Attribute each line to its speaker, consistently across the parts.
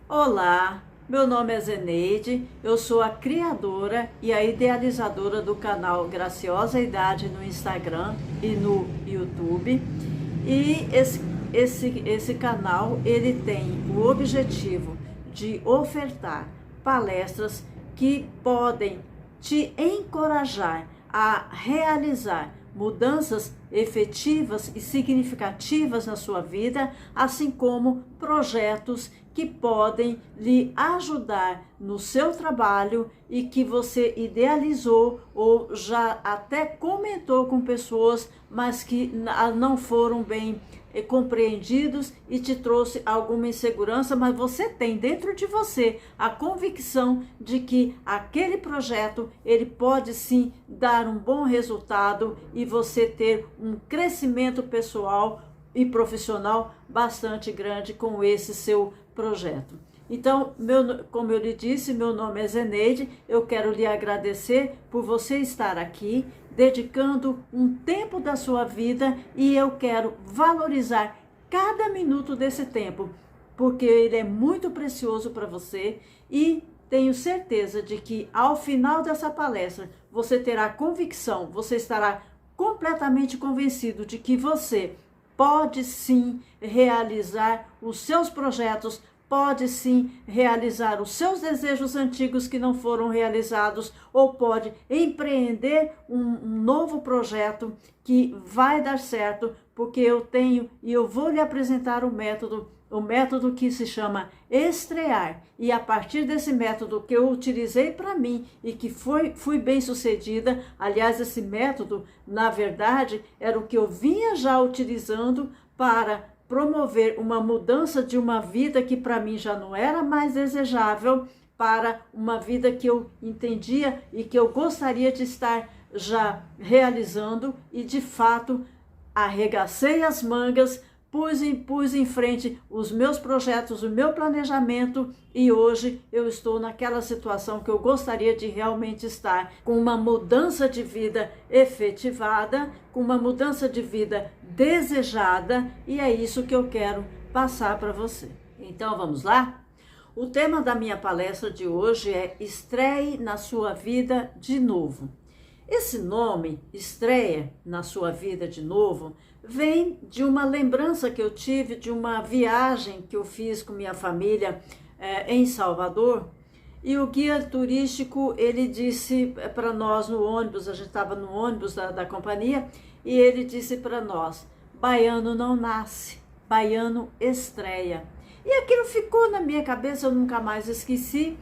Speaker 1: Olá, meu nome é Zeneide, eu sou a criadora e a idealizadora do canal Graciosa Idade no Instagram e no YouTube. E esse canal ele tem o objetivo de ofertar palestras que podem te encorajar a realizar mudanças efetivas e significativas na sua vida, assim como projetos que podem lhe ajudar no seu trabalho e que você idealizou ou já até comentou com pessoas, mas que não foram bem compreendidos e te trouxe alguma insegurança, mas você tem dentro de você a convicção de que aquele projeto ele pode sim dar um bom resultado e você ter um crescimento pessoal e profissional bastante grande com esse seu projeto. Então, como eu lhe disse, meu nome é Zeneide, eu quero lhe agradecer por você estar aqui, dedicando um tempo da sua vida, e eu quero valorizar cada minuto desse tempo, porque ele é muito precioso para você, e tenho certeza de que ao final dessa palestra você terá convicção, você estará completamente convencido de que você pode sim realizar os seus projetos, pode sim realizar os seus desejos antigos que não foram realizados, ou pode empreender um novo projeto que vai dar certo, porque eu tenho e eu vou lhe apresentar o método que se chama estrear. E a partir desse método que eu utilizei para mim e que fui bem sucedida, aliás, esse método, na verdade, era o que eu vinha já utilizando para promover uma mudança de uma vida que para mim já não era mais desejável, para uma vida que eu entendia e que eu gostaria de estar já realizando, e de fato arregacei as mangas, pus em frente os meus projetos, o meu planejamento, e hoje eu estou naquela situação que eu gostaria de realmente estar, com uma mudança de vida efetivada, com uma mudança de vida desejada, e é isso que eu quero passar para você. Então vamos lá? O tema da minha palestra de hoje é Estreie na sua vida de novo. Esse nome, Estreia na sua vida de novo, vem de uma lembrança que eu tive de uma viagem que eu fiz com minha família em Salvador. E o guia turístico, ele disse para nós no ônibus, a gente estava no ônibus da companhia, e ele disse para nós: baiano não nasce, baiano estreia. E aquilo ficou na minha cabeça, eu nunca mais esqueci.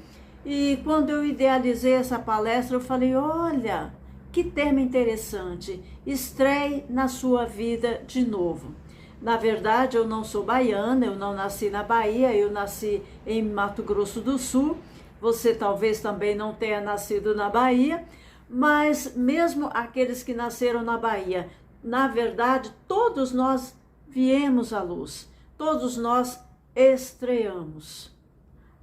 Speaker 1: E quando eu idealizei essa palestra, eu falei: olha, que tema interessante, estreie na sua vida de novo. Na verdade, eu não sou baiana, eu não nasci na Bahia, eu nasci em Mato Grosso do Sul. Você talvez também não tenha nascido na Bahia, mas mesmo aqueles que nasceram na Bahia, na verdade, todos nós viemos à luz, todos nós estreamos.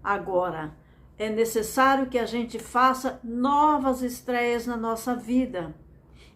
Speaker 1: Agora, é necessário que a gente faça novas estreias na nossa vida.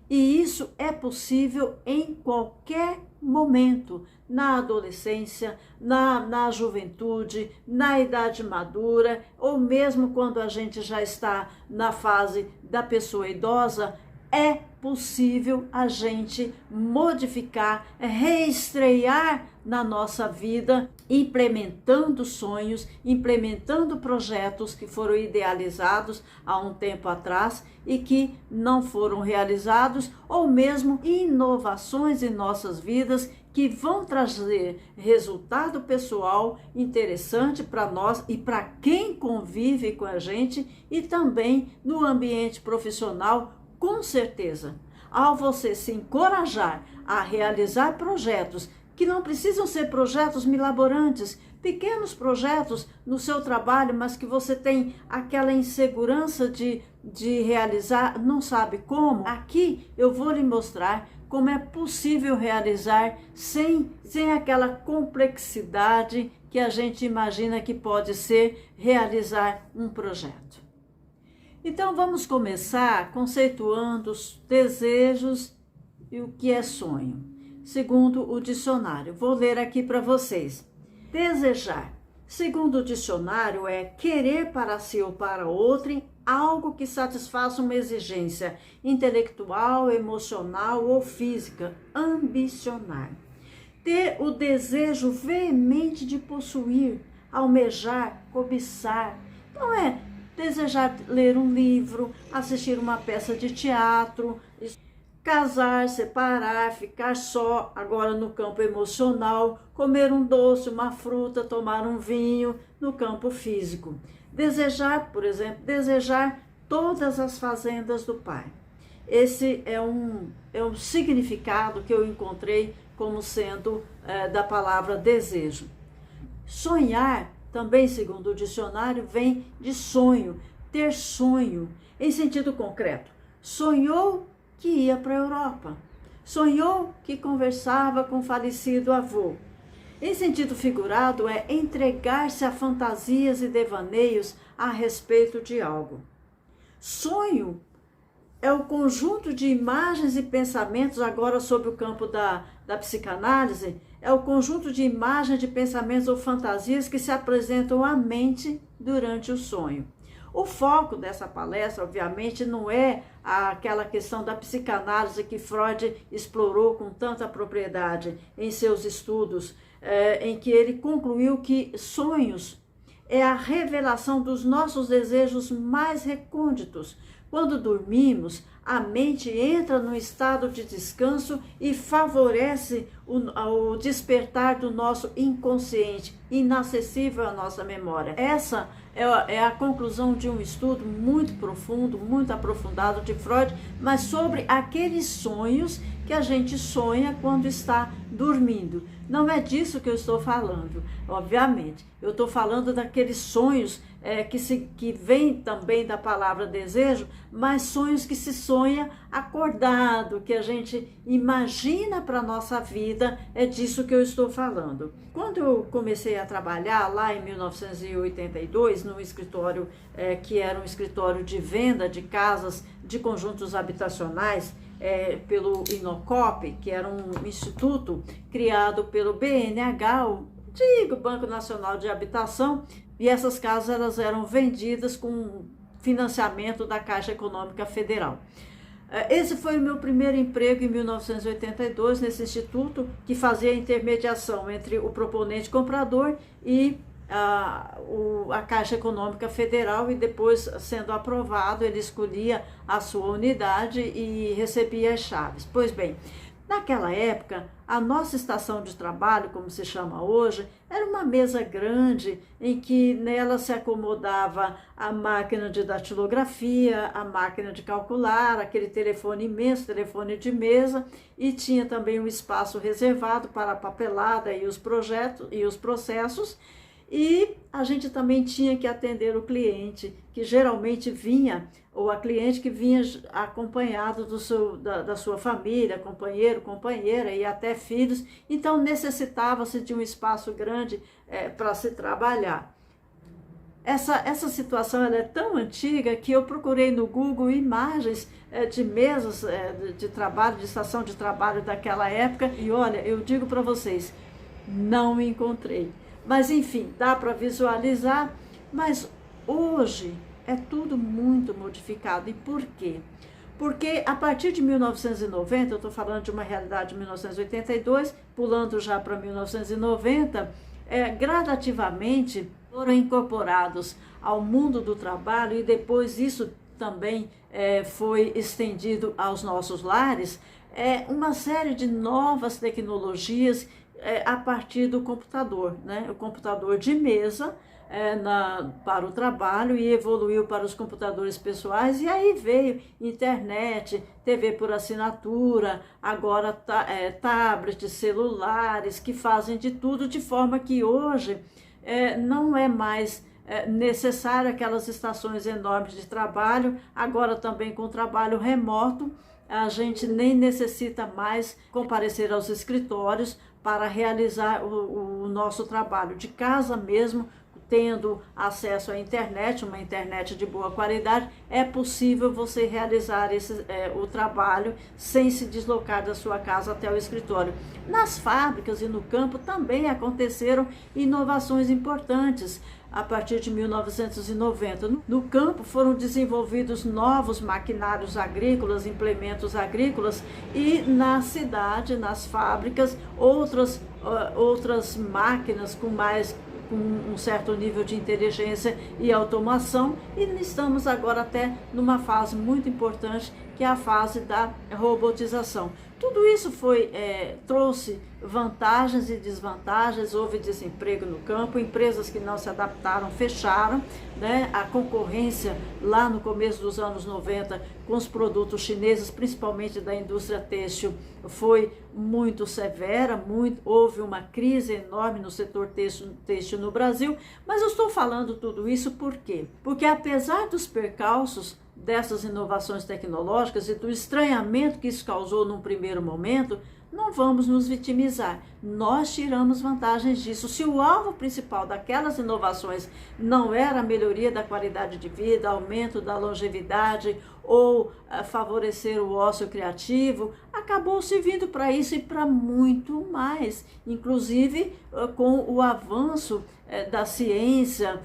Speaker 1: E isso é possível em qualquer momento, na adolescência, na juventude, na idade madura, ou mesmo quando a gente já está na fase da pessoa idosa. É possível a gente modificar, reestrear na nossa vida, implementando sonhos, implementando projetos que foram idealizados há um tempo atrás e que não foram realizados, ou mesmo inovações em nossas vidas que vão trazer resultado pessoal interessante para nós e para quem convive com a gente, e também no ambiente profissional. Com certeza, ao você se encorajar a realizar projetos que não precisam ser projetos milaborantes, pequenos projetos no seu trabalho, mas que você tem aquela insegurança de realizar, não sabe como, aqui eu vou lhe mostrar como é possível realizar sem aquela complexidade que a gente imagina que pode ser realizar um projeto. Então vamos começar conceituando os desejos e o que é sonho, segundo o dicionário. Vou ler aqui para vocês. Desejar, Segundo o dicionário, é querer para si ou para outrem algo que satisfaça uma exigência intelectual, emocional ou física, ambicionar. Ter o desejo veemente de possuir, almejar, cobiçar. Então desejar ler um livro, assistir uma peça de teatro, casar, separar, ficar só, agora no campo emocional, comer um doce, uma fruta, tomar um vinho, no campo físico. Desejar, por exemplo, desejar todas as fazendas do Pai. Esse é um significado que eu encontrei como sendo da palavra desejo. Sonhar, também segundo o dicionário, vem de sonho, ter sonho, em sentido concreto. Sonhou que ia para a Europa. Sonhou que conversava com o falecido avô. Em sentido figurado, é entregar-se a fantasias e devaneios a respeito de algo. Sonho é o conjunto de imagens e pensamentos, agora sob o campo da psicanálise, é o conjunto de imagens, de pensamentos ou fantasias que se apresentam à mente durante o sonho. O foco dessa palestra, obviamente, não é aquela questão da psicanálise que Freud explorou com tanta propriedade em seus estudos, em que ele concluiu que sonhos é a revelação dos nossos desejos mais recônditos. Quando dormimos, a mente entra no estado de descanso e favorece o despertar do nosso inconsciente, inacessível à nossa memória. Essa é a conclusão de um estudo muito profundo, muito aprofundado de Freud, mas sobre aqueles sonhos que a gente sonha quando está dormindo. Não é disso que eu estou falando, obviamente. Eu estou falando daqueles sonhos que vêm também da palavra desejo, mas sonhos que se sonha acordado, que a gente imagina para a nossa vida, é disso que eu estou falando. Quando eu comecei a trabalhar lá em 1982, num escritório que era um escritório de venda de casas, de conjuntos habitacionais, pelo Inocop, que era um instituto criado pelo BNH, o antigo Banco Nacional de Habitação, e essas casas elas eram vendidas com financiamento da Caixa Econômica Federal. Esse foi o meu primeiro emprego em 1982, nesse instituto, que fazia a intermediação entre o proponente comprador e a Caixa Econômica Federal, e depois, sendo aprovado, ele escolhia a sua unidade e recebia as chaves. Pois bem, naquela época, a nossa estação de trabalho, como se chama hoje, era uma mesa grande em que nela se acomodava a máquina de datilografia, a máquina de calcular, aquele telefone imenso, telefone de mesa, e tinha também um espaço reservado para a papelada e os projetos e os processos. E a gente também tinha que atender o cliente, que geralmente vinha, ou a cliente que vinha acompanhado da sua família, companheiro, companheira e até filhos. Então necessitava-se de um espaço grande para se trabalhar. Essa situação ela é tão antiga que eu procurei no Google imagens de mesas de trabalho, de estação de trabalho daquela época, e olha, eu digo para vocês, não encontrei. Mas enfim, dá para visualizar, mas hoje é tudo muito modificado. E por quê? Porque a partir de 1990, eu estou falando de uma realidade de 1982, pulando já para 1990, gradativamente foram incorporados ao mundo do trabalho, e depois isso também foi estendido aos nossos lares, uma série de novas tecnologias a partir do computador, né? O computador de mesa para o trabalho, e evoluiu para os computadores pessoais, e aí veio internet, TV por assinatura, agora tablets, celulares, que fazem de tudo, de forma que hoje não é mais necessário aquelas estações enormes de trabalho. Agora também com o trabalho remoto, a gente nem necessita mais comparecer aos escritórios para realizar o nosso trabalho de casa mesmo, tendo acesso à internet, uma internet de boa qualidade, é possível você realizar o trabalho sem se deslocar da sua casa até o escritório. Nas fábricas e no campo também aconteceram inovações importantes. A partir de 1990, no campo foram desenvolvidos novos maquinários agrícolas, implementos agrícolas, e na cidade, nas fábricas, outras máquinas com um certo nível de inteligência e automação, e estamos agora até numa fase muito importante, que é a fase da robotização. Tudo isso trouxe vantagens e desvantagens. Houve desemprego no campo, empresas que não se adaptaram fecharam, né? A concorrência lá no começo dos anos 90 com os produtos chineses, principalmente da indústria têxtil, foi muito severa, houve uma crise enorme no setor têxtil no Brasil. Mas eu estou falando tudo isso por quê? Porque apesar dos percalços dessas inovações tecnológicas e do estranhamento que isso causou num primeiro momento, não vamos nos vitimizar. Nós tiramos vantagens disso. Se o alvo principal daquelas inovações não era a melhoria da qualidade de vida, aumento da longevidade ou favorecer o ócio criativo, acabou servindo para isso e para muito mais. Inclusive com o avanço da ciência,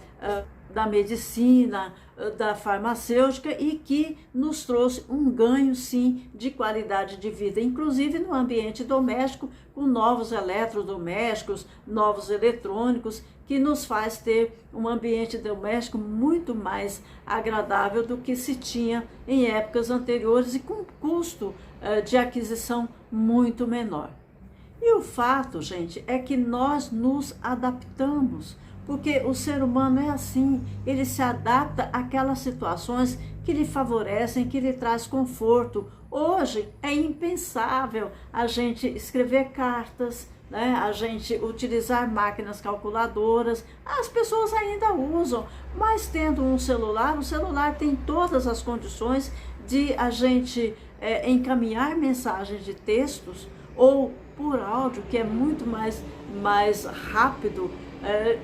Speaker 1: da medicina, da farmacêutica, e que nos trouxe um ganho, sim, de qualidade de vida, inclusive no ambiente doméstico, com novos eletrodomésticos, novos eletrônicos, que nos faz ter um ambiente doméstico muito mais agradável do que se tinha em épocas anteriores e com custo de aquisição muito menor. E o fato, gente, é que nós nos adaptamos, porque o ser humano é assim, ele se adapta àquelas situações que lhe favorecem, que lhe traz conforto. Hoje é impensável a gente escrever cartas, né? A gente utilizar máquinas calculadoras. As pessoas ainda usam, mas tendo um celular, o celular tem todas as condições de a gente encaminhar mensagens de textos ou por áudio, que é muito mais rápido,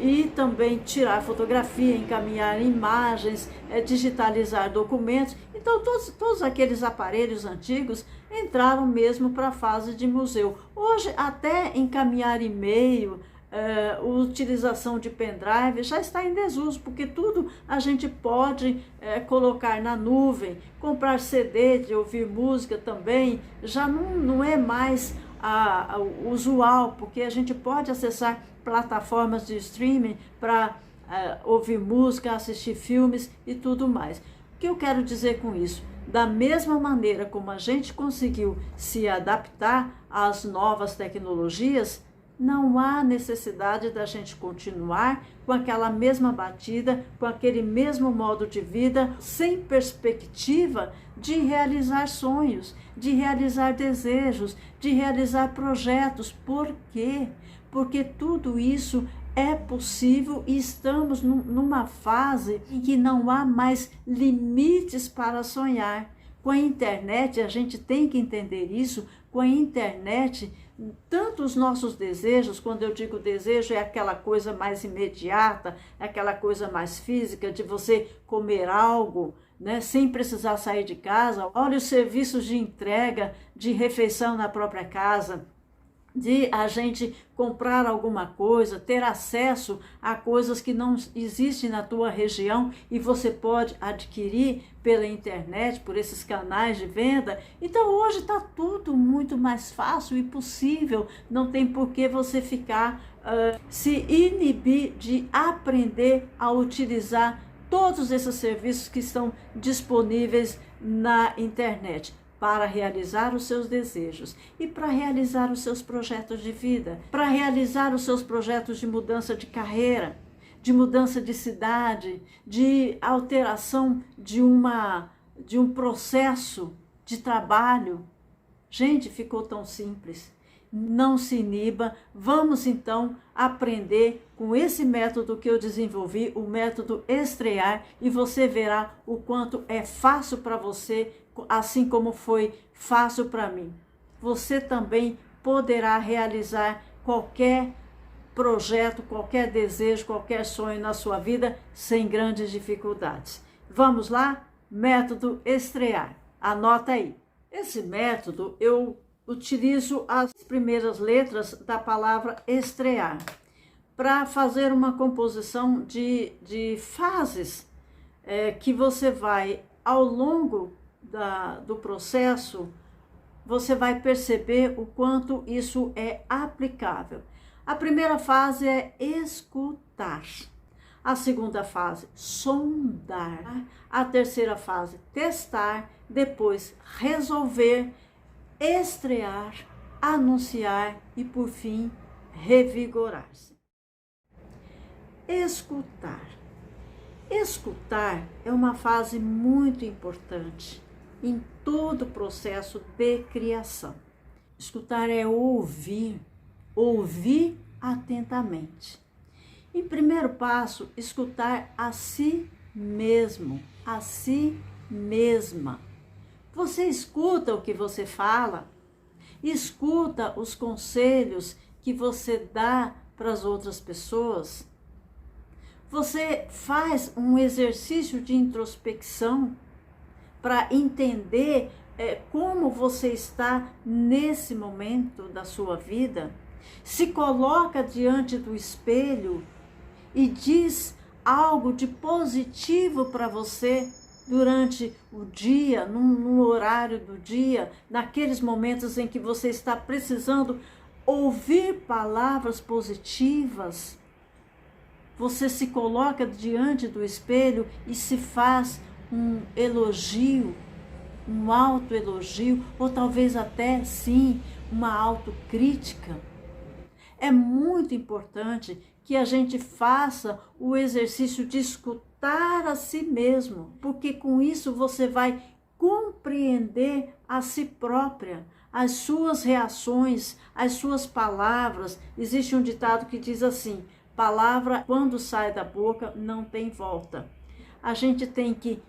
Speaker 1: e também tirar fotografia, encaminhar imagens, digitalizar documentos. Então todos aqueles aparelhos antigos entraram mesmo para a fase de museu. Hoje até encaminhar e-mail, utilização de pendrive já está em desuso, porque tudo a gente pode colocar na nuvem. Comprar CD de ouvir música também já não é mais usual, porque a gente pode acessar plataformas de streaming para ouvir música, assistir filmes e tudo mais. O que eu quero dizer com isso? Da mesma maneira como a gente conseguiu se adaptar às novas tecnologias, não há necessidade da gente continuar com aquela mesma batida, com aquele mesmo modo de vida, sem perspectiva de realizar sonhos, de realizar desejos, de realizar projetos. Por quê? Porque tudo isso é possível e estamos numa fase em que não há mais limites para sonhar. Com a internet, a gente tem que entender isso, com a internet, tanto os nossos desejos, quando eu digo desejo, é aquela coisa mais imediata, é aquela coisa mais física, de você comer algo, né, sem precisar sair de casa. Olha os serviços de entrega de refeição na própria casa, de a gente comprar alguma coisa, ter acesso a coisas que não existem na tua região e você pode adquirir pela internet, por esses canais de venda. Então hoje está tudo muito mais fácil e possível, não tem por que você ficar se inibir de aprender a utilizar todos esses serviços que estão disponíveis na internet, para realizar os seus desejos e para realizar os seus projetos de vida, para realizar os seus projetos de mudança de carreira, de mudança de cidade, de alteração de um processo de trabalho. Gente, ficou tão simples. Não se iniba. Vamos então aprender com esse método que eu desenvolvi, o método Estrear, e você verá o quanto é fácil para você, assim como foi fácil para mim. Você também poderá realizar qualquer projeto, qualquer desejo, qualquer sonho na sua vida sem grandes dificuldades. Vamos lá? Método estrear. Anota aí. Esse método eu utilizo as primeiras letras da palavra estrear para fazer uma composição de fases que você vai, ao longo do processo, você vai perceber o quanto isso é aplicável. A primeira fase é escutar. A segunda fase, sondar. A terceira fase, testar. Depois, resolver, estrear, anunciar e, por fim, revigorar-se. Escutar. Escutar é uma fase muito importante em todo o processo de criação. Escutar é ouvir, ouvir atentamente. Em primeiro passo, escutar a si mesmo, a si mesma. Você escuta o que você fala? Escuta os conselhos que você dá para as outras pessoas? Você faz um exercício de introspecção para entender como você está nesse momento da sua vida? Se coloca diante do espelho e diz algo de positivo para você durante o dia, num horário do dia, naqueles momentos em que você está precisando ouvir palavras positivas. Você se coloca diante do espelho e se faz um elogio, um autoelogio, ou talvez até, sim, uma autocrítica. É muito importante que a gente faça o exercício de escutar a si mesmo, porque com isso você vai compreender a si própria, as suas reações, as suas palavras. Existe um ditado que diz assim: palavra, quando sai da boca, não tem volta. A gente tem que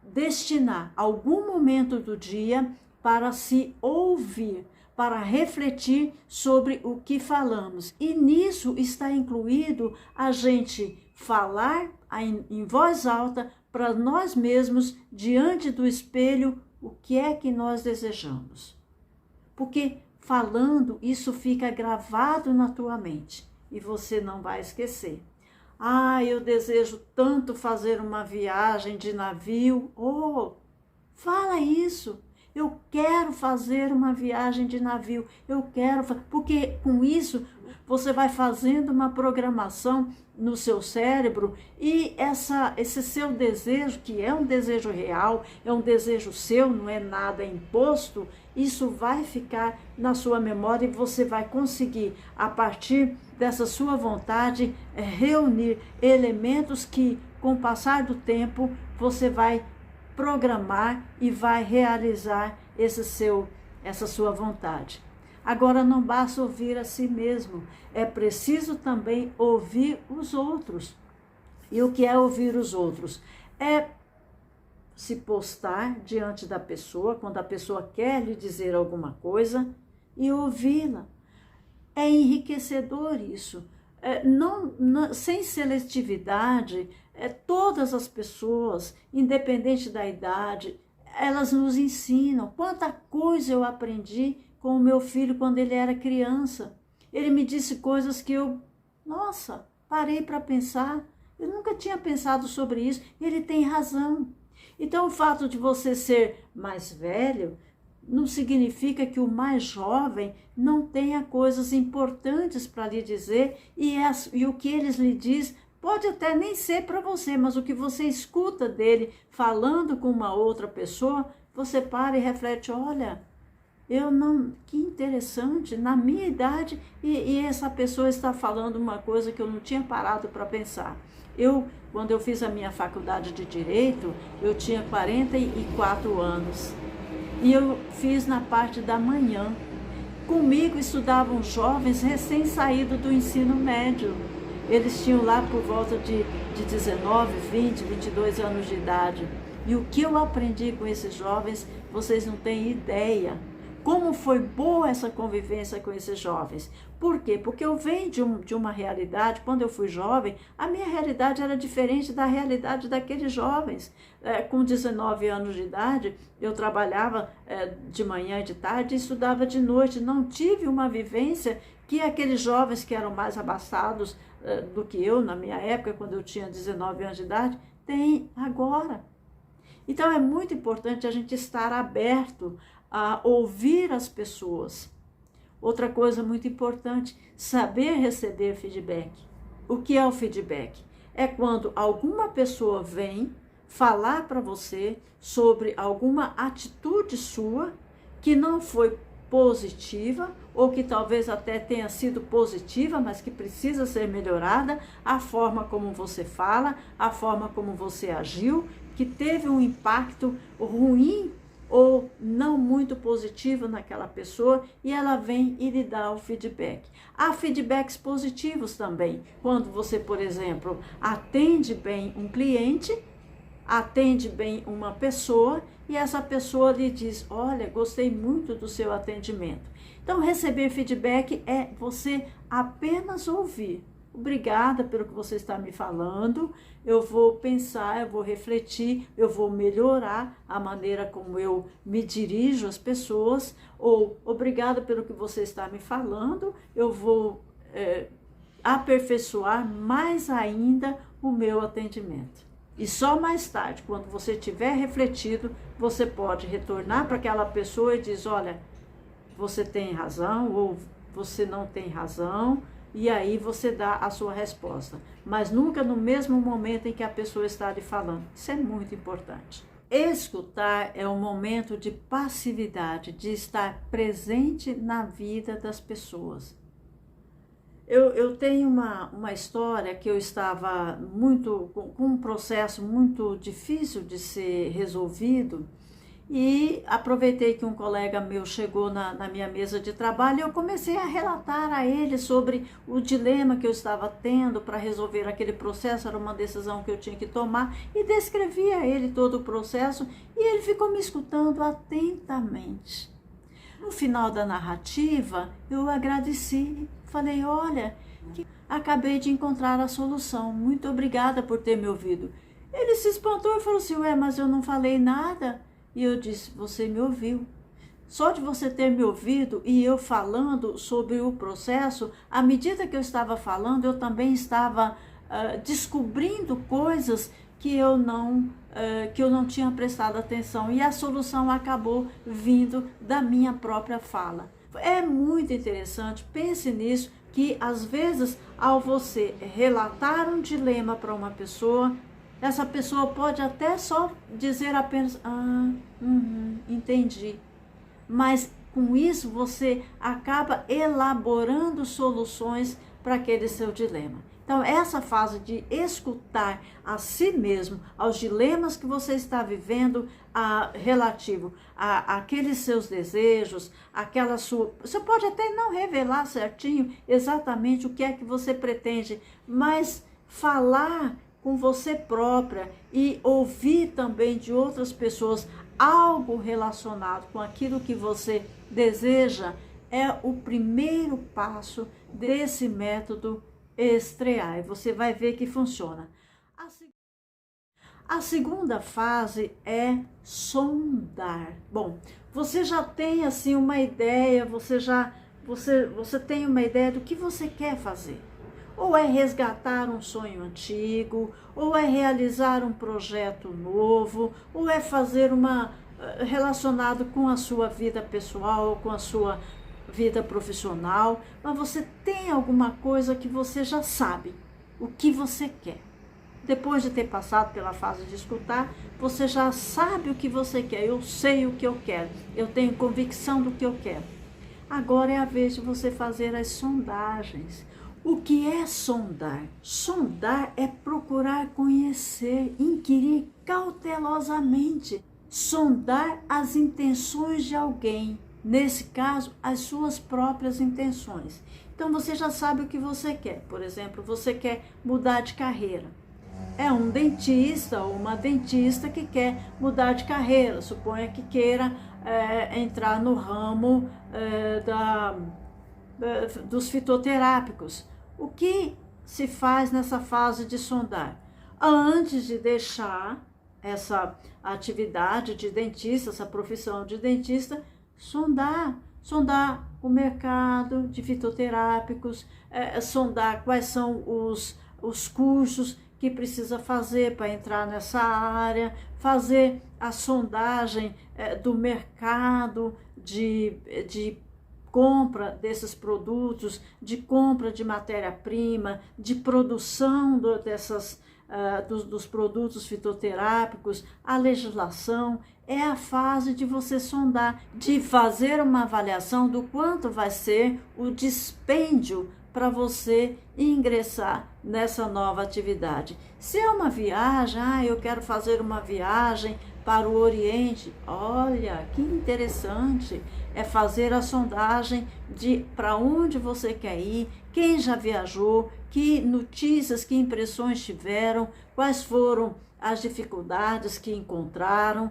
Speaker 1: destinar algum momento do dia para se ouvir, para refletir sobre o que falamos. E nisso está incluído a gente falar em voz alta para nós mesmos, diante do espelho, o que é que nós desejamos. Porque falando, isso fica gravado na tua mente e você não vai esquecer. Ah, eu desejo tanto fazer uma viagem de navio. Oh, fala isso. Eu quero fazer uma viagem de navio. Eu quero, porque com isso você vai fazendo uma programação no seu cérebro e esse seu desejo, que é um desejo real, é um desejo seu, não é nada imposto, isso vai ficar na sua memória e você vai conseguir, a partir dessa sua vontade, reunir elementos que, com o passar do tempo, você vai programar e vai realizar essa sua vontade. Agora, não basta ouvir a si mesmo, é preciso também ouvir os outros. E o que é ouvir os outros? É se postar diante da pessoa, quando a pessoa quer lhe dizer alguma coisa, e ouvi-la. É enriquecedor isso. Sem seletividade, todas as pessoas, independente da idade, elas nos ensinam. Quanta coisa eu aprendi com o meu filho quando ele era criança. Ele me disse coisas que parei para pensar. Eu nunca tinha pensado sobre isso. Ele tem razão. Então, o fato de você ser mais velho não significa que o mais jovem não tenha coisas importantes para lhe dizer e o que eles lhe dizem pode até nem ser para você, mas o que você escuta dele falando com uma outra pessoa, você para e reflete: olha, que interessante, na minha idade e essa pessoa está falando uma coisa que eu não tinha parado para pensar. Quando eu fiz a minha faculdade de Direito, eu tinha 44 anos. E eu fiz na parte da manhã. Comigo estudavam jovens recém-saídos do ensino médio. Eles tinham lá por volta de 19, 20, 22 anos de idade. E o que eu aprendi com esses jovens, vocês não têm ideia. como foi boa essa convivência com esses jovens. Por quê? Porque eu venho de uma realidade, quando eu fui jovem, a minha realidade era diferente da realidade daqueles jovens. Com 19 anos de idade, eu trabalhava de manhã e de tarde e estudava de noite. Não tive uma vivência que aqueles jovens que eram mais abastados do que eu, na minha época, quando eu tinha 19 anos de idade, têm agora. Então é muito importante a gente estar aberto a ouvir as pessoas. Outra coisa muito importante, saber receber feedback. O que é o feedback? É quando alguma pessoa vem falar para você sobre alguma atitude sua que não foi positiva, ou que talvez até tenha sido positiva, mas que precisa ser melhorada, a forma como você fala, a forma como você agiu, que teve um impacto ruim ou não muito positivo naquela pessoa, e ela vem e lhe dá o feedback. Há feedbacks positivos também, quando você, por exemplo, atende bem um cliente, atende bem uma pessoa, e essa pessoa lhe diz: olha, gostei muito do seu atendimento. Então, receber feedback é você apenas ouvir. Obrigada pelo que você está me falando, eu vou pensar, eu vou refletir, eu vou melhorar a maneira como eu me dirijo às pessoas, ou obrigada pelo que você está me falando, eu vou aperfeiçoar mais ainda o meu atendimento. E só mais tarde, quando você tiver refletido, você pode retornar para aquela pessoa e dizer: olha, você tem razão ou você não tem razão, e aí você dá a sua resposta. Mas nunca no mesmo momento em que a pessoa está lhe falando. Isso é muito importante. Escutar é um momento de passividade, de estar presente na vida das pessoas. Eu tenho uma história que eu estava com um processo muito difícil de ser resolvido, e aproveitei que um colega meu chegou na minha mesa de trabalho e eu comecei a relatar a ele sobre o dilema que eu estava tendo para resolver aquele processo. Era uma decisão que eu tinha que tomar, e descrevi a ele todo o processo, e ele ficou me escutando atentamente. No final da narrativa, eu agradeci, falei: olha, acabei de encontrar a solução, muito obrigada por ter me ouvido. Ele se espantou e falou assim: ué, mas eu não falei nada. E eu disse: você me ouviu. Só de você ter me ouvido e eu falando sobre o processo, à medida que eu estava falando, eu também estava descobrindo coisas que eu não tinha prestado atenção, e a solução acabou vindo da minha própria fala. É muito interessante, pense nisso, que às vezes, ao você relatar um dilema para uma pessoa, essa pessoa pode até só dizer apenas: entendi. Mas com isso você acaba elaborando soluções para aquele seu dilema. Então, essa fase de escutar a si mesmo, aos dilemas que você está vivendo, relativo àqueles seus desejos, aquela sua... Você pode até não revelar certinho exatamente o que é que você pretende, mas falar com você própria e ouvir também de outras pessoas algo relacionado com aquilo que você deseja é o primeiro passo desse método estrear, e você vai ver que funciona. A segunda fase é sondar. Bom, você já tem assim uma ideia, você tem uma ideia do que você quer fazer. Ou é resgatar um sonho antigo, ou é realizar um projeto novo, ou é fazer relacionado com a sua vida pessoal, com a sua vida profissional, mas você tem alguma coisa que você já sabe o que você quer. Depois de ter passado pela fase de escutar, você já sabe o que você quer. Eu sei o que eu quero, eu tenho convicção do que eu quero. Agora é a vez de você fazer as sondagens. O que é sondar? Sondar é procurar conhecer, inquirir cautelosamente, sondar as intenções de alguém, nesse caso, as suas próprias intenções. Então você já sabe o que você quer. Por exemplo, você quer mudar de carreira. é um dentista ou uma dentista que quer mudar de carreira, suponha que queira entrar no ramo dos fitoterápicos. O que se faz nessa fase de sondar? Antes de deixar essa atividade de dentista, essa profissão de dentista, sondar o mercado de fitoterápicos, sondar quais são os cursos que precisa fazer para entrar nessa área, fazer a sondagem do mercado de compra desses produtos, de compra de matéria-prima, de produção dos produtos fitoterápicos, a legislação. É a fase de você sondar, de fazer uma avaliação do quanto vai ser o dispêndio para você ingressar nessa nova atividade. Se é uma viagem, eu quero fazer uma viagem para o Oriente, olha, que interessante, é fazer a sondagem de para onde você quer ir, quem já viajou, que notícias, que impressões tiveram, quais foram as dificuldades que encontraram,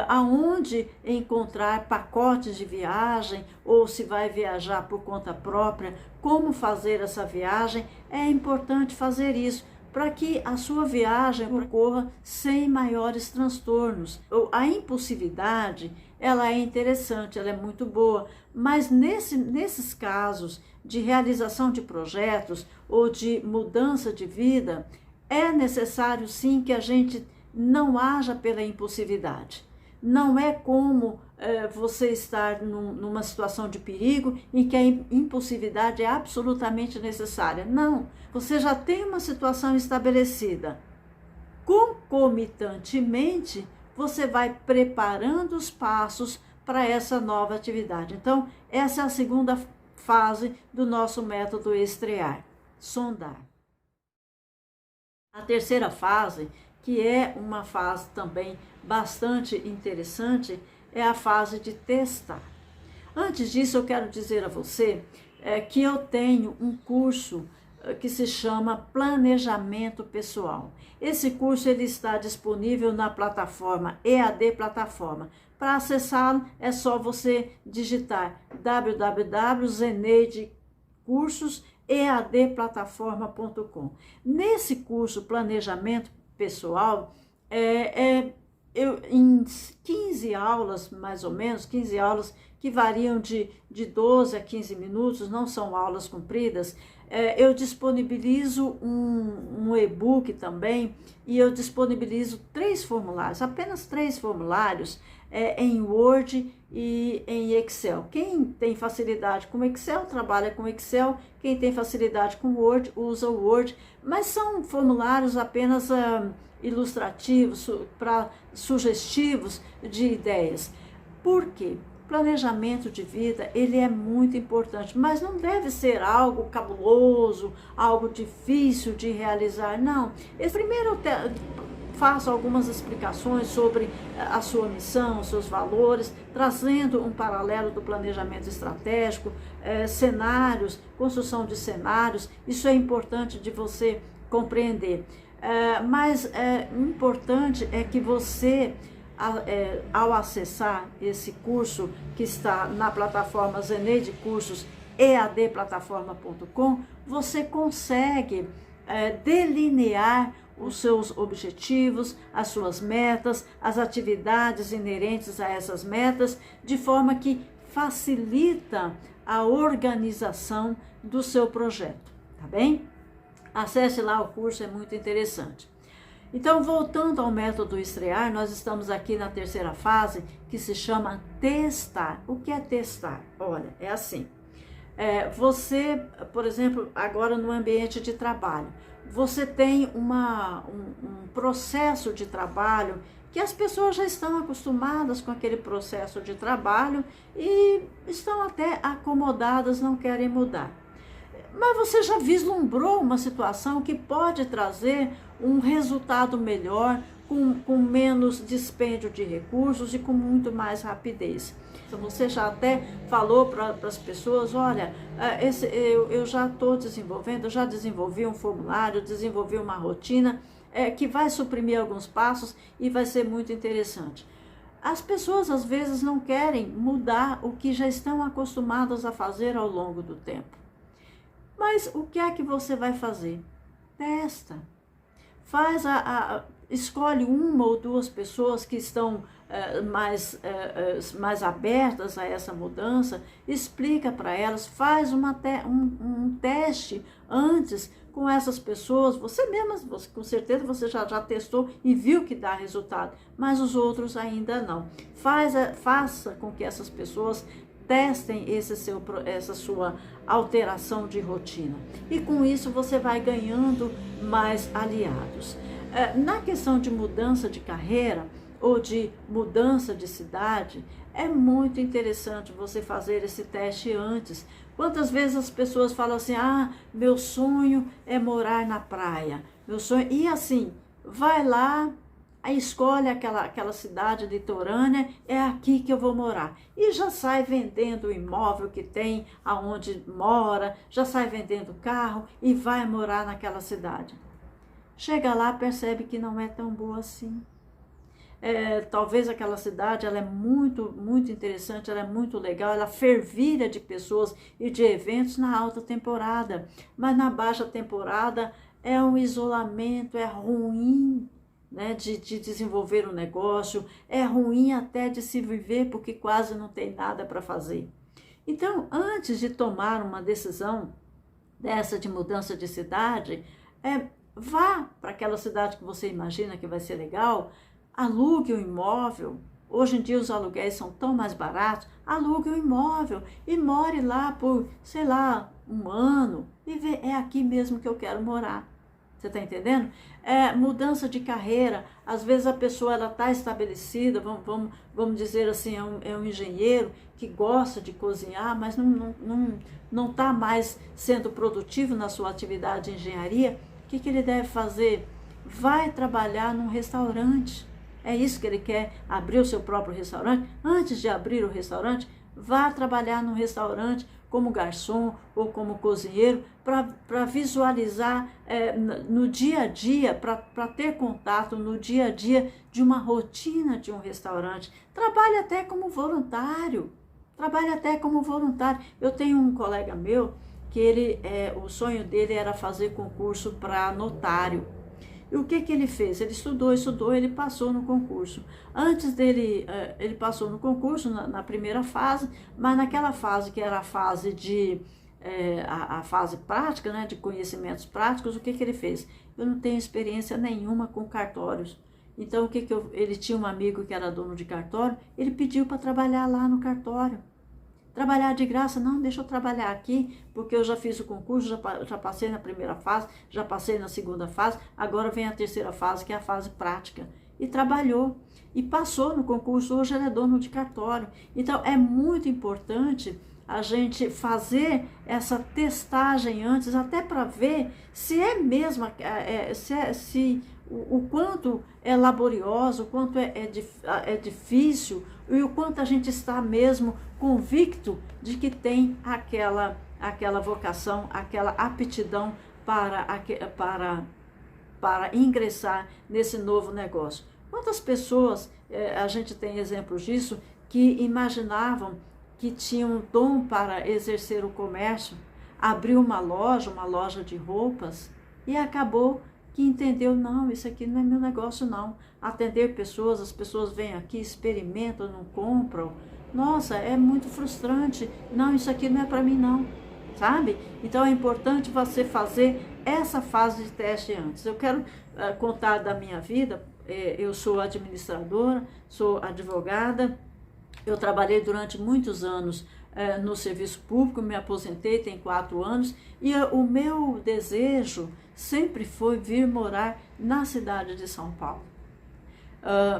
Speaker 1: aonde encontrar pacotes de viagem, ou se vai viajar por conta própria, como fazer essa viagem. É importante fazer isso para que a sua viagem ocorra sem maiores transtornos. A impulsividade, ela é interessante, ela é muito boa, mas nesses casos de realização de projetos ou de mudança de vida, é necessário sim que a gente não haja pela impulsividade. Não é como você estar numa situação de perigo em que a impulsividade é absolutamente necessária. Não, você já tem uma situação estabelecida. Concomitantemente, você vai preparando os passos para essa nova atividade. Então, essa é a segunda fase do nosso método estrear, sondar. A terceira fase, que é uma fase também bastante interessante, é a fase de testar. Antes disso, eu quero dizer a você que eu tenho um curso que se chama Planejamento Pessoal. Esse curso ele está disponível na plataforma EAD Plataforma. Para acessá-lo, é só você digitar www.zenedcursos.eadplataforma.com. Nesse curso Planejamento Pessoal, em 15 aulas, mais ou menos, 15 aulas que variam de 12 a 15 minutos, não são aulas compridas, eu disponibilizo um e-book também, e eu disponibilizo 3 formulários, apenas 3 formulários, em Word e em Excel. Quem tem facilidade com Excel, trabalha com Excel. Quem tem facilidade com Word, usa o Word. Mas são formulários apenas ilustrativos, sugestivos de ideias. Por quê? Planejamento de vida, ele é muito importante, mas não deve ser algo cabuloso, algo difícil de realizar, não. Primeiro faço algumas explicações sobre a sua missão, os seus valores, trazendo um paralelo do planejamento estratégico, cenários, construção de cenários. Isso é importante de você compreender. Mas importante é que você, ao acessar esse curso que está na plataforma Zenede Cursos, eadplataforma.com, você consegue delinear os seus objetivos, as suas metas, as atividades inerentes a essas metas, de forma que facilita a organização do seu projeto, tá bem? Acesse lá o curso, é muito interessante. Então, voltando ao método estrear, nós estamos aqui na terceira fase, que se chama testar. O que é testar? Olha, é assim. Você, por exemplo, agora no ambiente de trabalho, você tem um processo de trabalho que as pessoas já estão acostumadas com aquele processo de trabalho e estão até acomodadas, não querem mudar. Mas você já vislumbrou uma situação que pode trazer um resultado melhor, com menos dispêndio de recursos e com muito mais rapidez. Então, você já até falou para as pessoas, olha, eu já estou desenvolvendo, eu já desenvolvi um formulário, desenvolvi uma rotina, que vai suprimir alguns passos e vai ser muito interessante. As pessoas às vezes não querem mudar o que já estão acostumadas a fazer ao longo do tempo. Mas o que é que você vai fazer? Testa. Escolhe uma ou duas pessoas que estão mais abertas a essa mudança, explica para elas, faz um teste antes com essas pessoas, você mesma, com certeza você já testou e viu que dá resultado, mas os outros ainda não. Faça com que essas pessoas testem essa sua alteração de rotina. E com isso você vai ganhando mais aliados. Na questão de mudança de carreira ou de mudança de cidade, é muito interessante você fazer esse teste antes. Quantas vezes as pessoas falam assim, meu sonho é morar na praia, meu sonho, e assim, vai lá, aí escolhe aquela cidade litorânea, é aqui que eu vou morar. E já sai vendendo o imóvel que tem, aonde mora, já sai vendendo carro e vai morar naquela cidade. Chega lá, percebe que não é tão boa assim. Talvez aquela cidade ela é muito, muito interessante, ela é muito legal, ela fervilha de pessoas e de eventos na alta temporada. Mas na baixa temporada é um isolamento, é ruim, né, de desenvolver um negócio, é ruim até de se viver porque quase não tem nada para fazer. Então, antes de tomar uma decisão dessa de mudança de cidade, vá para aquela cidade que você imagina que vai ser legal, alugue um imóvel. Hoje em dia os aluguéis são tão mais baratos, alugue um imóvel e more lá por, sei lá, um ano e vê, é aqui mesmo que eu quero morar. Você está entendendo? Mudança de carreira, às vezes a pessoa está estabelecida, vamos dizer assim, é um engenheiro que gosta de cozinhar, mas não está mais sendo produtivo na sua atividade de engenharia. O que ele deve fazer? Vai trabalhar num restaurante. É isso que ele quer, abrir o seu próprio restaurante? Antes de abrir o restaurante, vá trabalhar num restaurante como garçom ou como cozinheiro, para visualizar no dia a dia, para ter contato no dia a dia de uma rotina de um restaurante. Trabalhe até como voluntário. Eu tenho um colega meu que o sonho dele era fazer concurso para notário. E o que ele fez? Ele estudou, ele passou no concurso. Antes dele, ele passou no concurso na primeira fase, mas naquela fase que era a fase a fase prática, né, de conhecimentos práticos, o que ele fez? Eu não tenho experiência nenhuma com cartórios. Então, ele tinha um amigo que era dono de cartório, ele pediu para trabalhar lá no cartório. Trabalhar de graça? Não, deixa eu trabalhar aqui, porque eu já fiz o concurso, já passei na primeira fase, já passei na segunda fase, agora vem a terceira fase, que é a fase prática. E trabalhou, e passou no concurso, hoje ele é dono de cartório. Então, é muito importante a gente fazer essa testagem antes, até para ver se é mesmo, o quanto é laborioso, o quanto é difícil e o quanto a gente está mesmo convicto de que tem aquela vocação, aquela aptidão para ingressar nesse novo negócio. Quantas pessoas, a gente tem exemplos disso, que imaginavam que tinham dom para exercer o comércio, abriu uma loja de roupas e acabou que entendeu, não, isso aqui não é meu negócio não. Atender pessoas, as pessoas vêm aqui, experimentam, não compram. Nossa, é muito frustrante. Não, isso aqui não é para mim não, sabe? Então é importante você fazer essa fase de teste antes. Eu quero contar da minha vida. Eu sou administradora, sou advogada. Eu trabalhei durante muitos anos no serviço público, me aposentei, tem 4 anos, e o meu desejo sempre foi vir morar na cidade de São Paulo.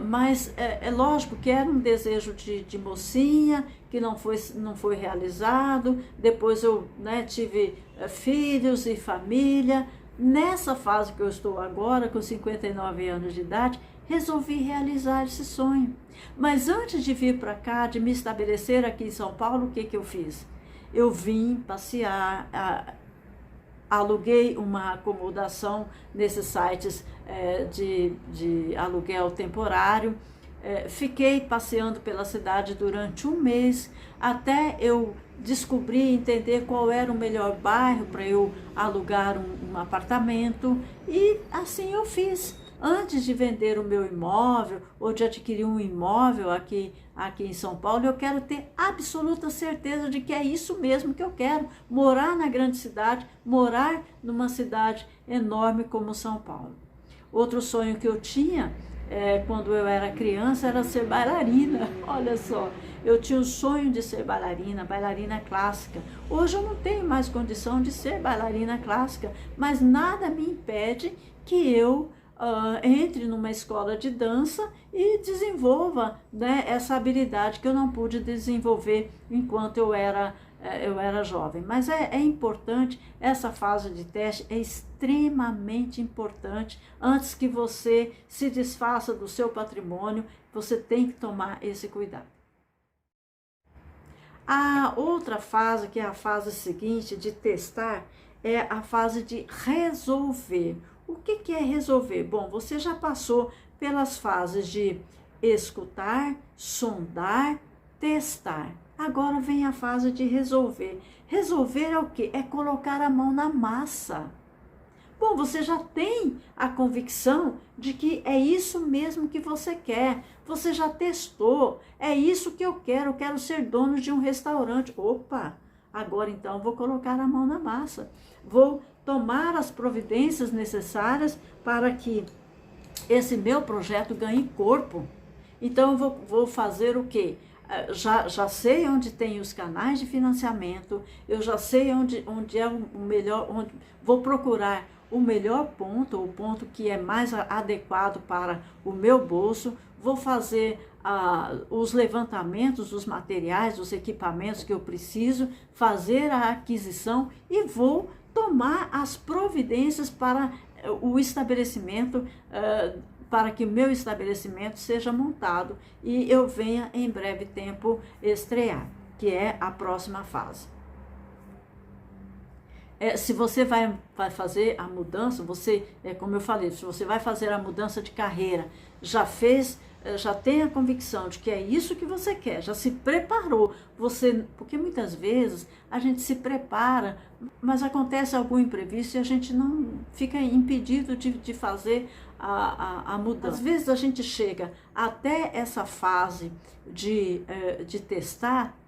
Speaker 1: Mas é lógico que era um desejo de mocinha, que não foi realizado. Depois eu tive filhos e família. Nessa fase que eu estou agora, com 59 anos de idade, resolvi realizar esse sonho. Mas antes de vir para cá, de me estabelecer aqui em São Paulo, o que eu fiz? Eu vim passear, aluguei uma acomodação nesses sites de aluguel temporário. Fiquei passeando pela cidade durante um mês, até eu descobrir e entender qual era o melhor bairro para eu alugar um apartamento, e assim eu fiz. Antes de vender o meu imóvel ou de adquirir um imóvel aqui em São Paulo, eu quero ter absoluta certeza de que é isso mesmo que eu quero, morar na grande cidade, morar numa cidade enorme como São Paulo. Outro sonho que eu tinha quando eu era criança era ser bailarina. Olha só, eu tinha o sonho de ser bailarina clássica. Hoje eu não tenho mais condição de ser bailarina clássica, mas nada me impede que eu entre numa escola de dança e desenvolva, né, essa habilidade que eu não pude desenvolver enquanto eu era jovem. Mas é importante, essa fase de teste é extremamente importante. Antes que você se desfaça do seu patrimônio, você tem que tomar esse cuidado. A outra fase, que é a fase seguinte de testar, é a fase de resolver. O que é resolver? Bom, você já passou pelas fases de escutar, sondar, testar. Agora vem a fase de resolver. Resolver é o quê? É colocar a mão na massa. Bom, você já tem a convicção de que é isso mesmo que você quer. Você já testou. É isso que eu quero ser dono de um restaurante. Opa! Agora então vou colocar a mão na massa. Vou tomar as providências necessárias para que esse meu projeto ganhe corpo. Então eu vou fazer o quê? Já sei onde tem os canais de financiamento, eu já sei onde é o melhor, onde vou procurar o melhor ponto, o ponto que é mais adequado para o meu bolso, vou fazer os levantamentos dos materiais, dos equipamentos que eu preciso, fazer a aquisição e vou tomar as providências para o estabelecimento, para que o meu estabelecimento seja montado e eu venha em breve tempo estrear, que é a próxima fase. Se você vai fazer a mudança, como eu falei, se você vai fazer a mudança de carreira, já tem a convicção de que é isso que você quer, já se preparou, porque muitas vezes a gente se prepara, mas acontece algum imprevisto e a gente não fica impedido de fazer a mudança. Às vezes a gente chega até essa fase de testar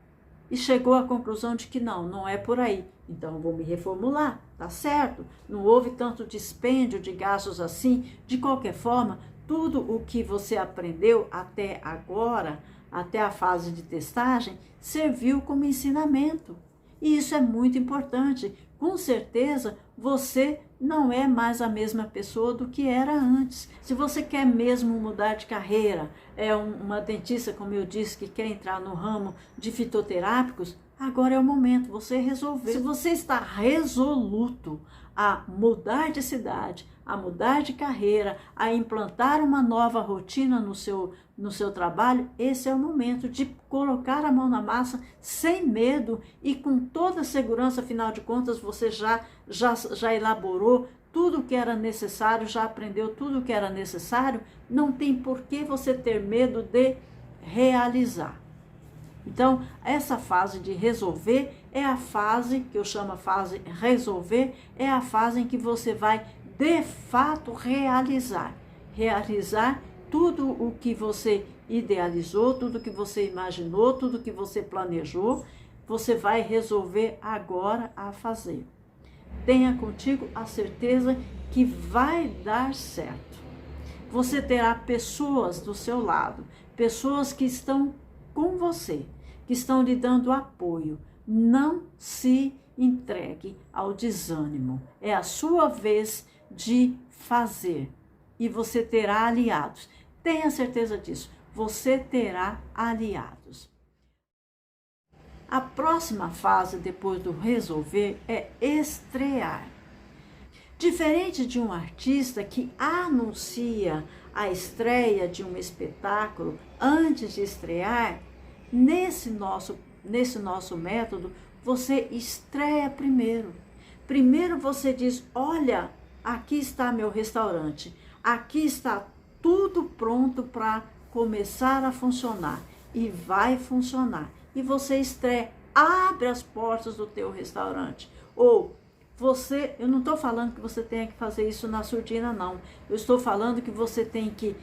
Speaker 1: e chegou à conclusão de que não é por aí. Então, vou me reformular, tá certo? Não houve tanto dispêndio de gastos assim. De qualquer forma, tudo o que você aprendeu até agora, até a fase de testagem, serviu como ensinamento. E isso é muito importante. Com certeza, você não é mais a mesma pessoa do que era antes. Se você quer mesmo mudar de carreira, uma dentista, como eu disse, que quer entrar no ramo de fitoterápicos, agora é o momento, você resolveu. Se você está resoluto a mudar de cidade, a mudar de carreira, a implantar uma nova rotina no seu trabalho, esse é o momento de colocar a mão na massa sem medo e com toda a segurança. Afinal de contas, você já elaborou tudo o que era necessário, já aprendeu tudo o que era necessário, não tem por que você ter medo de realizar. Então, essa fase de resolver é a fase que eu chamo a fase resolver, é a fase em que você vai de fato realizar tudo o que você idealizou, tudo que você imaginou, tudo que você planejou, você vai resolver agora a fazer. Tenha contigo a certeza que vai dar certo. Você terá pessoas do seu lado, pessoas que estão com você, que estão lhe dando apoio. Não se entregue ao desânimo. É a sua vez de fazer e você terá aliados. Tenha certeza disso. Você terá aliados. A próxima fase depois do resolver é estrear. Diferente de um artista que anuncia a estreia de um espetáculo antes de estrear, nesse nosso método, você estreia primeiro. Primeiro você diz, olha, aqui está meu restaurante, aqui está tudo pronto para começar a funcionar e vai funcionar. E você estreia, abre as portas do teu restaurante. Ou você, eu não estou falando que você tenha que fazer isso na surdina, não. Eu estou falando que você tem que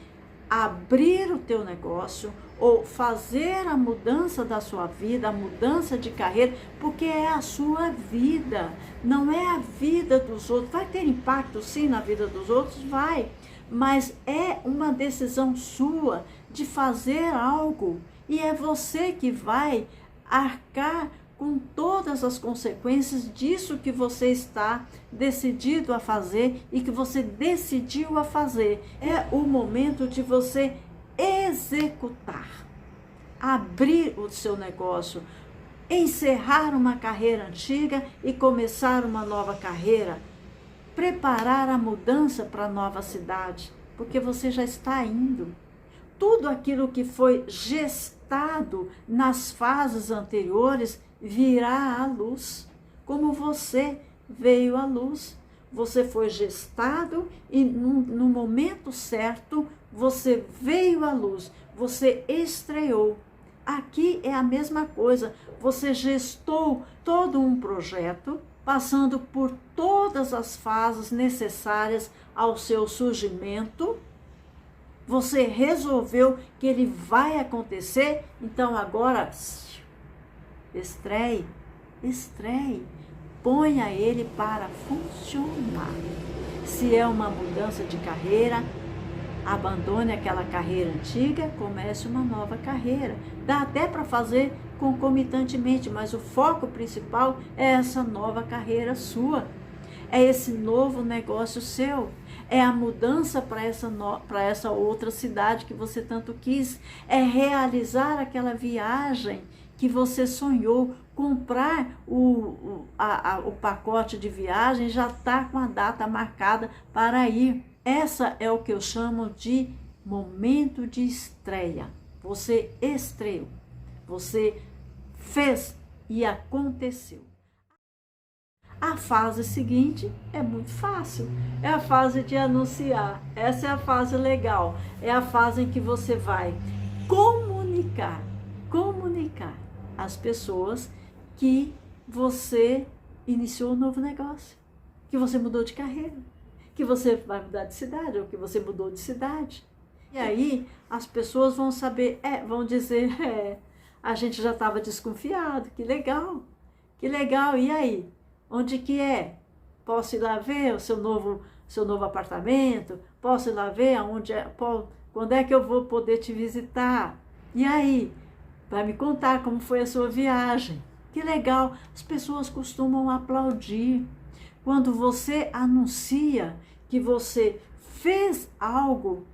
Speaker 1: abrir o teu negócio ou fazer a mudança da sua vida, a mudança de carreira, porque é a sua vida, não é a vida dos outros. Vai ter impacto sim na vida dos outros? Vai, mas é uma decisão sua de fazer algo e é você que vai arcar com todas as consequências disso que você está decidido a fazer e que você decidiu a fazer. É o momento de você executar, abrir o seu negócio, encerrar uma carreira antiga e começar uma nova carreira, preparar a mudança para a nova cidade, porque você já está indo. Tudo aquilo que foi gestado nas fases anteriores virá à luz, como você veio à luz. Você foi gestado e no momento certo você veio à luz, você estreou. Aqui é a mesma coisa, você gestou todo um projeto, passando por todas as fases necessárias ao seu surgimento. Você resolveu que ele vai acontecer, então agora estreie, ponha ele para funcionar. Se é uma mudança de carreira, abandone aquela carreira antiga, comece uma nova carreira. Dá até para fazer concomitantemente, mas o foco principal é essa nova carreira sua. É esse novo negócio seu. É a mudança para essa outra cidade que você tanto quis. É realizar aquela viagem que você sonhou. Comprar o pacote de viagem, já está com a data marcada para ir. Essa é o que eu chamo de momento de estreia. Você estreou, você fez e aconteceu. A fase seguinte é muito fácil, é a fase de anunciar. Essa é a fase legal, é a fase em que você vai comunicar às pessoas que você iniciou um novo negócio, que você mudou de carreira, que você vai mudar de cidade ou que você mudou de cidade. E aí as pessoas vão saber, vão dizer, a gente já estava desconfiado, que legal, e aí? Onde que é? Posso ir lá ver o seu novo apartamento? Posso ir lá ver aonde é? Quando é que eu vou poder te visitar? E aí? Vai me contar como foi a sua viagem. Que legal! As pessoas costumam aplaudir. Quando você anuncia que você fez algo,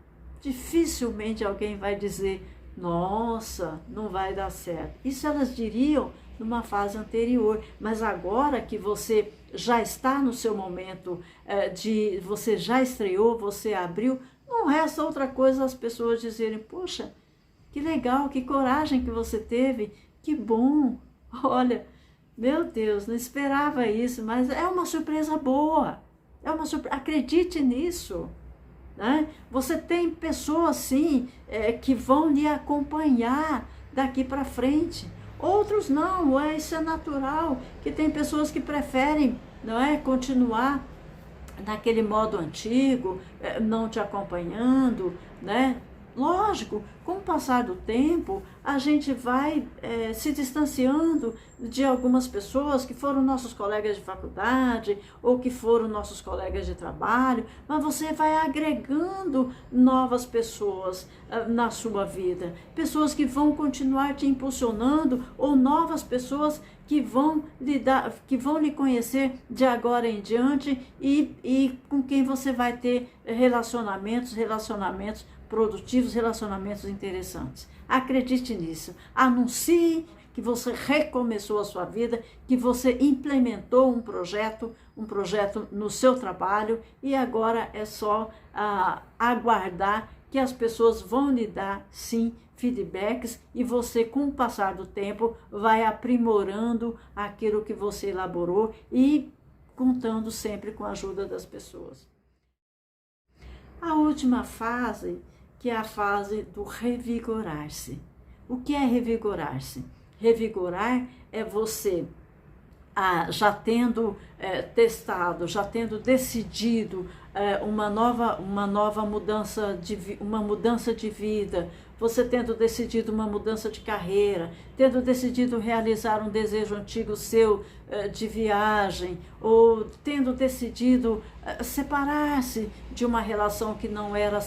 Speaker 1: dificilmente alguém vai dizer, nossa, não vai dar certo. Isso elas diriam numa fase anterior, mas agora que você já está no seu momento você já estreou, você abriu, não resta outra coisa as pessoas dizerem, poxa, que legal, que coragem que você teve, que bom, olha, meu Deus, não esperava isso, mas é uma surpresa boa, acredite nisso. Né? Você tem pessoas sim que vão lhe acompanhar daqui para frente. Outros não, isso é natural, que tem pessoas que preferem, não é, continuar naquele modo antigo, não te acompanhando, né? Lógico, com o passar do tempo, a gente vai se distanciando de algumas pessoas que foram nossos colegas de faculdade ou que foram nossos colegas de trabalho, mas você vai agregando novas pessoas na sua vida, pessoas que vão continuar te impulsionando ou novas pessoas que vão lhe conhecer de agora em diante e com quem você vai ter relacionamentos produtivos, relacionamentos interessantes. Acredite nisso. Anuncie que você recomeçou a sua vida, que você implementou um projeto no seu trabalho e agora é só aguardar que as pessoas vão lhe dar, sim, feedbacks e você, com o passar do tempo, vai aprimorando aquilo que você elaborou e contando sempre com a ajuda das pessoas. A última fase, que é a fase do revigorar-se. O que é revigorar-se? Revigorar é você já tendo testado, já tendo decidido uma nova mudança de vida, você tendo decidido uma mudança de carreira, tendo decidido realizar um desejo antigo seu de viagem, ou tendo decidido separar-se de uma relação que não era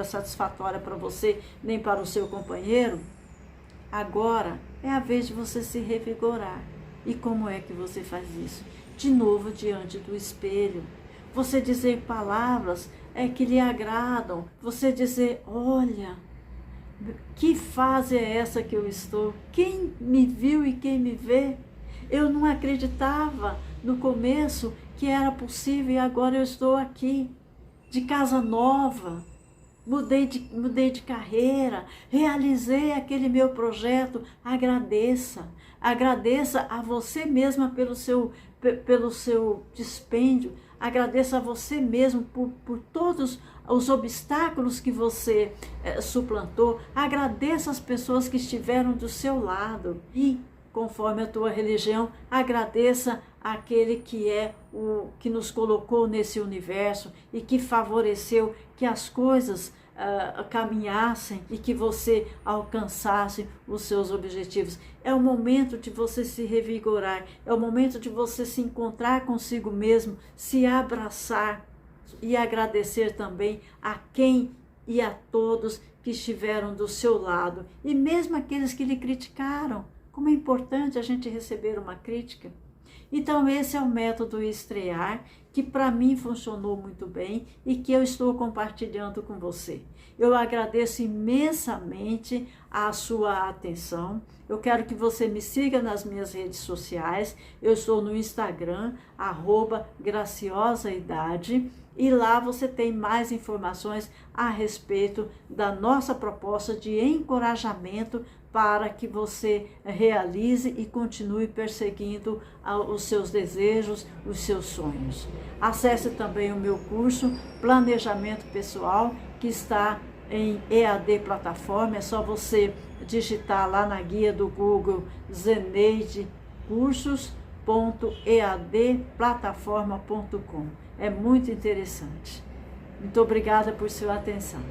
Speaker 1: satisfatória para você, nem para o seu companheiro, agora é a vez de você se revigorar. E como é que você faz isso? De novo, diante do espelho. Você dizer palavras que lhe agradam. Você dizer, olha, que fase é essa que eu estou? Quem me viu e quem me vê? Eu não acreditava no começo que era possível e agora eu estou aqui, de casa nova. Mudei de carreira, realizei aquele meu projeto. Agradeça a você mesma pelo seu dispêndio, agradeça a você mesmo por todos os obstáculos que você suplantou, agradeça as pessoas que estiveram do seu lado e, conforme a tua religião, agradeça aquele que nos colocou nesse universo e que favoreceu que as coisas caminhassem e que você alcançasse os seus objetivos. É o momento de você se revigorar, é o momento de você se encontrar consigo mesmo, se abraçar e agradecer também a quem e a todos que estiveram do seu lado e mesmo aqueles que lhe criticaram. Como é importante a gente receber uma crítica. Então esse é o método estrear, que para mim funcionou muito bem e que eu estou compartilhando com você. Eu agradeço imensamente a sua atenção. Eu quero que você me siga nas minhas redes sociais. Eu estou no Instagram, @graciosaidade, e lá você tem mais informações a respeito da nossa proposta de encorajamento para que você realize e continue perseguindo os seus desejos, os seus sonhos. Acesse também o meu curso Planejamento Pessoal, que está em EAD Plataforma. É só você digitar lá na guia do Google zeneidecursos.eadplataforma.com. É muito interessante. Muito obrigada por sua atenção.